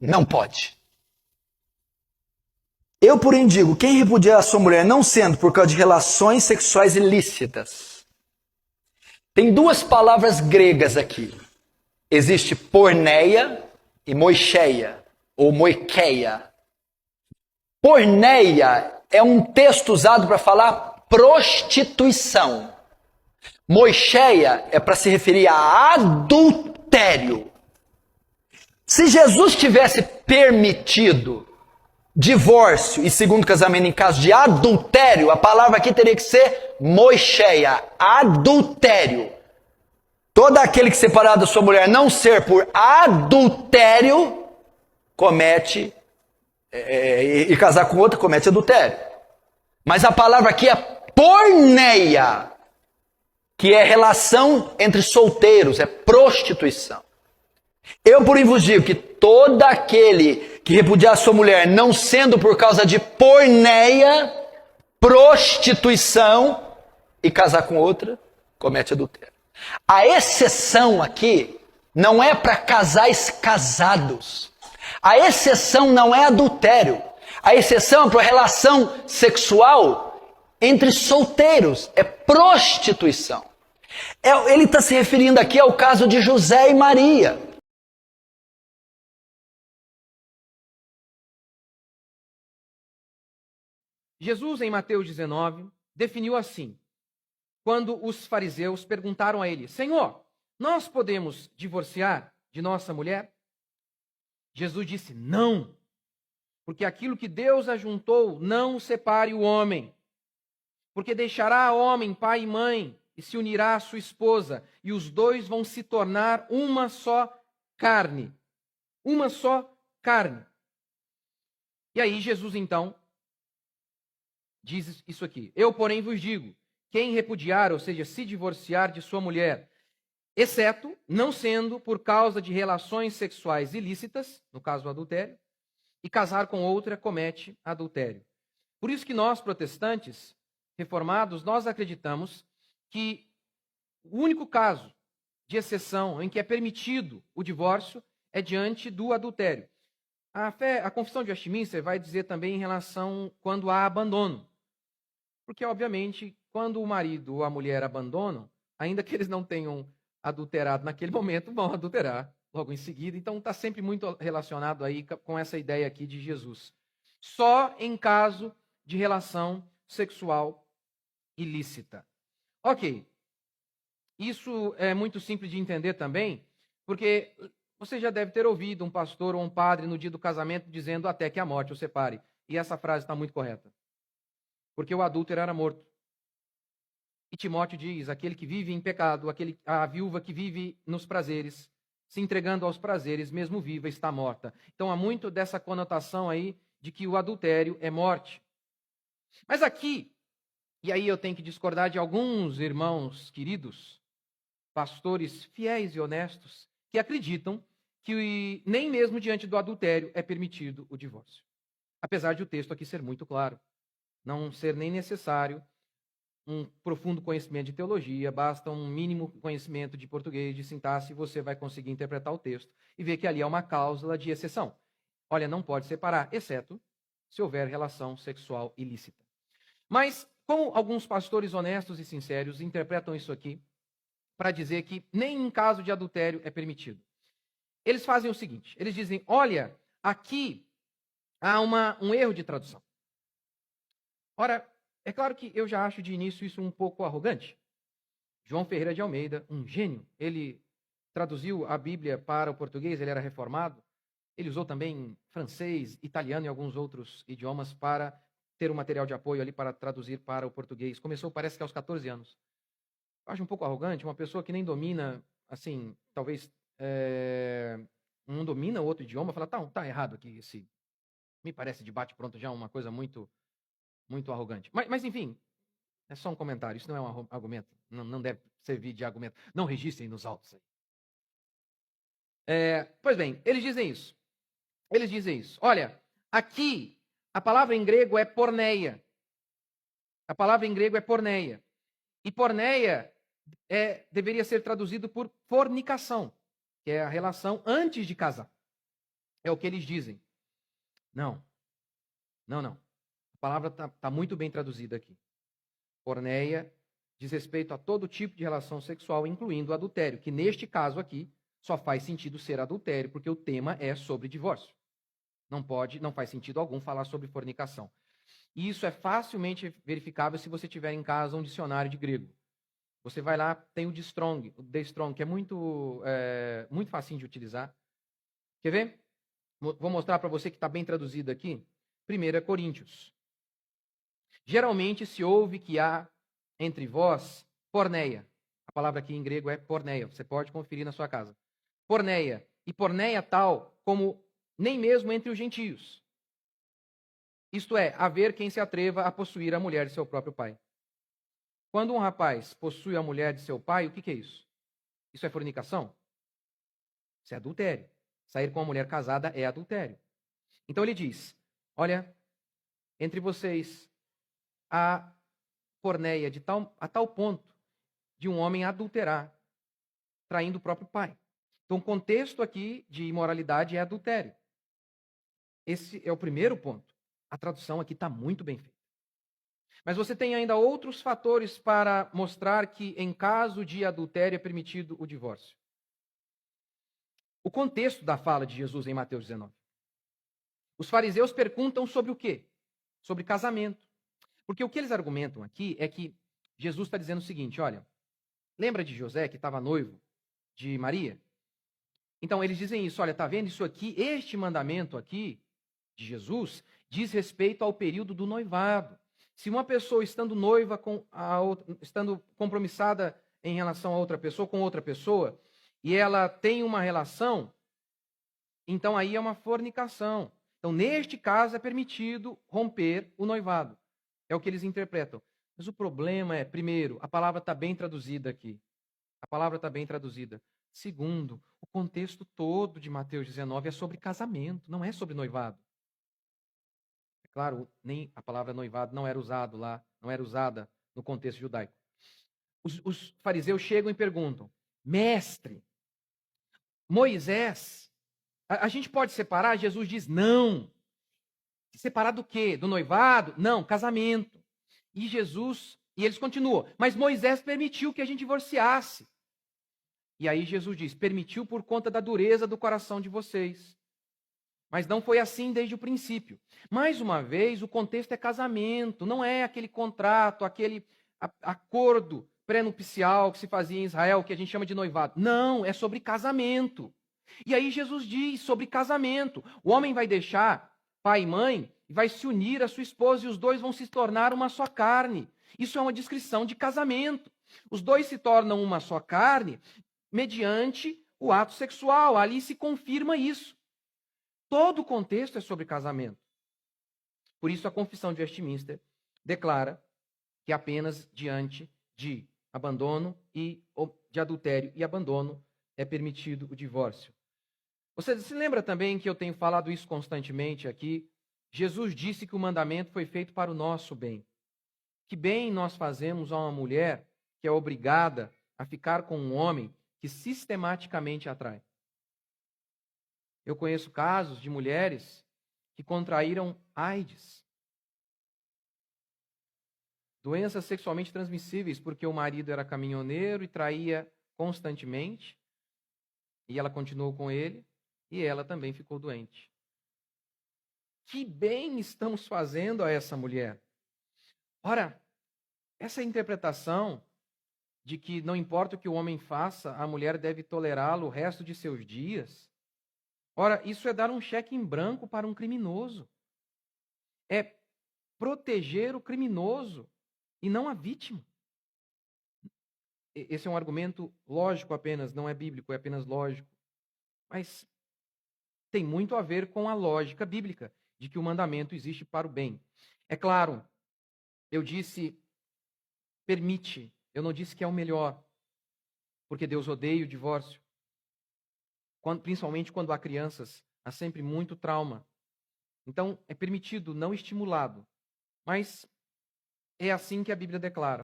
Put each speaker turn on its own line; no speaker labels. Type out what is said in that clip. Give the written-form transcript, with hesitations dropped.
Não pode. Eu, porém, digo, quem repudiar a sua mulher não sendo por causa de relações sexuais ilícitas. Tem duas palavras gregas aqui. Existe porneia e moicheia, ou moikeia. Porneia é um texto usado para falar prostituição. Moicheia é para se referir a adultério. Se Jesus tivesse permitido divórcio e segundo casamento em caso de adultério, a palavra aqui teria que ser moicheia, adultério. Todo aquele que separar da sua mulher não ser por adultério, comete, e casar com outra, comete adultério. Mas a palavra aqui é porneia, que é relação entre solteiros, é prostituição. Eu, porém, vos digo que todo aquele que repudiar a sua mulher, não sendo por causa de porneia, prostituição, e casar com outra, comete adultério. A exceção aqui não é para casais casados. A exceção não é adultério. A exceção é para relação sexual entre solteiros. É prostituição. Ele está se referindo aqui ao caso de José e Maria.
Jesus, em Mateus 19, definiu assim, quando os fariseus perguntaram a ele, Senhor, nós podemos divorciar de nossa mulher? Jesus disse, não, porque aquilo que Deus ajuntou, não separe o homem. Porque deixará o homem pai e mãe, e se unirá à sua esposa, e os dois vão se tornar uma só carne. Uma só carne. E aí Jesus, então, diz isso aqui. Eu, porém, vos digo, quem repudiar, ou seja, se divorciar de sua mulher, exceto, não sendo por causa de relações sexuais ilícitas, no caso do adultério, e casar com outra, comete adultério. Por isso que nós, protestantes, reformados, nós acreditamos que o único caso de exceção em que é permitido o divórcio é diante do adultério. A Confissão de Westminster vai dizer também em relação quando há abandono. Porque, obviamente, quando o marido ou a mulher abandonam, ainda que eles não tenham adulterado naquele momento, vão adulterar logo em seguida. Então, está sempre muito relacionado aí com essa ideia aqui de Jesus. Só em caso de relação sexual ilícita. Ok. Isso é muito simples de entender também, porque você já deve ter ouvido um pastor ou um padre no dia do casamento dizendo até que a morte o separe. E essa frase está muito correta. Porque o adúltero era morto. E Timóteo diz, aquele que vive em pecado, a viúva que vive nos prazeres, se entregando aos prazeres, mesmo viva, está morta. Então há muito dessa conotação aí de que o adultério é morte. Mas aqui, e aí eu tenho que discordar de alguns irmãos queridos, pastores fiéis e honestos, que acreditam que nem mesmo diante do adultério é permitido o divórcio. Apesar de o texto aqui ser muito claro. Não ser nem necessário um profundo conhecimento de teologia, basta um mínimo conhecimento de português, de sintaxe, e você vai conseguir interpretar o texto e ver que ali é uma cláusula de exceção. Olha, não pode separar, exceto se houver relação sexual ilícita. Mas, como alguns pastores honestos e sinceros interpretam isso aqui para dizer que nem em caso de adultério é permitido. Eles fazem o seguinte, eles dizem, olha, aqui há um erro de tradução. Ora, é claro que eu já acho de início isso um pouco arrogante. João Ferreira de Almeida, um gênio, ele traduziu a Bíblia para o português, ele era reformado, ele usou também francês, italiano e alguns outros idiomas para ter um material de apoio ali para traduzir para o português. Começou, parece que aos 14 anos. Eu acho um pouco arrogante, uma pessoa que nem domina, assim, talvez não domina outro idioma, fala, tá errado aqui, me parece de bate-pronto já uma coisa muito arrogante. Mas, enfim, é só um comentário, isso não é um argumento, não deve servir de argumento. Não registrem nos autos aí. Pois bem, eles dizem isso. Olha, aqui, a palavra em grego é porneia. A palavra em grego é porneia. E porneia deveria ser traduzido por fornicação, que é a relação antes de casar. é o que eles dizem. Não. A palavra está muito bem traduzida aqui. Porneia diz respeito a todo tipo de relação sexual, incluindo o adultério, que neste caso aqui só faz sentido ser adultério, porque o tema é sobre divórcio. Não faz sentido algum falar sobre fornicação. E isso é facilmente verificável se você tiver em casa um dicionário de grego. Você vai lá, tem o The Strong, que é muito facinho de utilizar. Quer ver? Vou mostrar para você que está bem traduzido aqui. 1 Coríntios. Geralmente se ouve que há entre vós porneia. A palavra aqui em grego é porneia. Você pode conferir na sua casa. Porneia. E porneia tal como nem mesmo entre os gentios. Isto é, haver quem se atreva a possuir a mulher de seu próprio pai. Quando um rapaz possui a mulher de seu pai, o que é isso? Isso é fornicação? Isso é adultério. Sair com uma mulher casada é adultério. Então ele diz, olha, entre vocês há porneia a tal ponto de um homem adulterar, traindo o próprio pai. Então o contexto aqui de imoralidade é adultério. Esse é o primeiro ponto. A tradução aqui está muito bem feita. Mas você tem ainda outros fatores para mostrar que, em caso de adultério, é permitido o divórcio. O contexto da fala de Jesus em Mateus 19. Os fariseus perguntam sobre o quê? Sobre casamento. Porque o que eles argumentam aqui é que Jesus está dizendo o seguinte, olha, lembra de José que estava noivo de Maria? Então eles dizem isso, olha, está vendo isso aqui? Este mandamento aqui de Jesus diz respeito ao período do noivado. Se uma pessoa estando noiva com a outra, estando compromissada em relação a outra pessoa, com outra pessoa, e ela tem uma relação, então aí é uma fornicação. Então, neste caso, é permitido romper o noivado. É o que eles interpretam. Mas o problema é, primeiro, a palavra está bem traduzida aqui. A palavra está bem traduzida. Segundo, o contexto todo de Mateus 19 é sobre casamento, não é sobre noivado. É claro, nem a palavra noivado não era usado lá, não era usada no contexto judaico. Os fariseus chegam e perguntam, mestre, Moisés, a gente pode separar? Jesus diz, não. Separar do quê? Do noivado? Não, casamento. E eles continuam, mas Moisés permitiu que a gente divorciasse. E aí Jesus diz, permitiu por conta da dureza do coração de vocês. Mas não foi assim desde o princípio. Mais uma vez, o contexto é casamento, não é aquele contrato, aquele acordo pré-nupcial que se fazia em Israel, que a gente chama de noivado. Não, é sobre casamento. E aí Jesus diz sobre casamento. O homem vai deixar pai e mãe e vai se unir à sua esposa e os dois vão se tornar uma só carne. Isso é uma descrição de casamento. Os dois se tornam uma só carne mediante o ato sexual. Ali se confirma isso. Todo o contexto é sobre casamento. Por isso a Confissão de Westminster declara que apenas diante de abandono e de adultério e abandono é permitido o divórcio. Você se lembra também que eu tenho falado isso constantemente aqui? Jesus disse que o mandamento foi feito para o nosso bem. Que bem nós fazemos a uma mulher que é obrigada a ficar com um homem que sistematicamente atrai. Eu conheço casos de mulheres que contraíram AIDS. Doenças sexualmente transmissíveis, porque o marido era caminhoneiro e traía constantemente. E ela continuou com ele e ela também ficou doente. Que bem estamos fazendo a essa mulher? Ora, essa interpretação de que não importa o que o homem faça, a mulher deve tolerá-lo o resto de seus dias. Ora, isso é dar um cheque em branco para um criminoso. É proteger o criminoso e não a vítima. Esse é um argumento lógico apenas, não é bíblico, é apenas lógico. Mas tem muito a ver com a lógica bíblica de que o mandamento existe para o bem. É claro, eu disse permite, eu não disse que é o melhor, porque Deus odeia o divórcio. Principalmente quando há crianças, há sempre muito trauma. Então, é permitido, não estimulado. Mas é assim que a Bíblia declara.